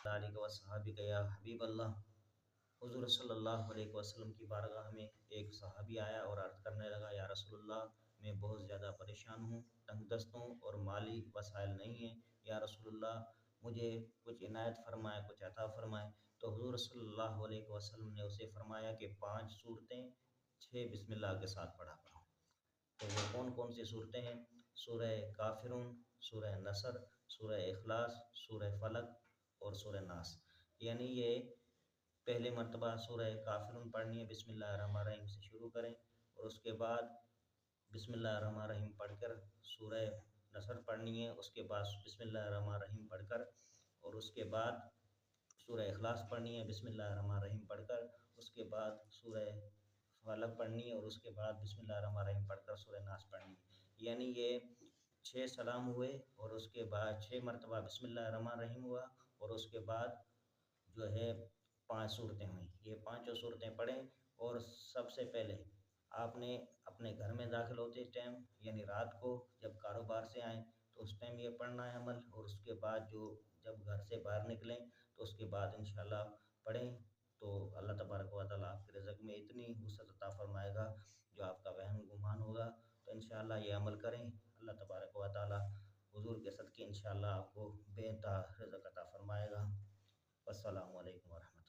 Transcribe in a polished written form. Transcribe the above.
علیہ وصحابہ یا حبیب اللہ۔ حضور صلی اللہ علیہ وسلم کی بارگاہ میں ایک صحابی آیا اور عرض کرنے لگا، یا رسول اللہ میں بہت زیادہ پریشان ہوں، تنگ دست ہوں اور مالی وسائل نہیں ہیں، یا رسول اللہ مجھے کچھ عنایت فرمائے، کچھ عطا فرمائے۔ تو حضور صلی اللہ علیہ وسلم نے اسے فرمایا کہ 5 صورتیں 6 بسم اللہ کے ساتھ پڑھا کرو۔ تو وہ کون کون سی صورتیں ہیں؟ سورہ کافرون، سورہ نصر، سورہ اخلاص، سورہ فلق اور سورہ ناس۔ یعنی یہ پہلے مرتبہ سورہ کافرون پڑھنی ہے، بسم اللہ الرحمن الرحیم سے شروع کریں، اور اس کے بعد بسم اللہ الرحمن الرحیم پڑھ کر سورہ نصر پڑھنی ہے، اس کے بعد بسم اللہ الرحمن الرحیم پڑھ کر، اور اس کے بعد سورہ اخلاص پڑھنی ہے بسم اللہ الرحمن الرحیم پڑھ کر، اس کے بعد سورہ فلق پڑھنی ہے، اور اس کے بعد بسم اللہ الرحمن الرحیم پڑھ کر سورہ ناس پڑھنی ہے۔ یعنی یہ 6 سلام ہوئے، اور اس کے بعد 6 مرتبہ بسم اللہ الرحمن الرحیم ہوا، اور اس کے بعد جو ہے 5 صورتیں ہوئیں۔ یہ 5 صورتیں پڑھیں، اور سب سے پہلے آپ نے اپنے گھر میں داخل ہوتے ٹائم، یعنی رات کو جب کاروبار سے آئیں تو اس ٹائم یہ پڑھنا ہے عمل، اور اس کے بعد جب گھر سے باہر نکلیں تو اس کے بعد انشاءاللہ پڑھیں، تو اللہ تبارک و تعالیٰ آپ کے رزق میں اتنی وسعت عطا فرمائے گا جو آپ کا وہم گمان ہوگا۔ تو انشاءاللہ یہ عمل کریں، اللہ تبارک و تعالیٰ حضور کے صدقے انشاءاللہ آپ کو بے انتہا رزق عطا فرمائے گا۔ السلام علیکم ورحمۃ اللہ۔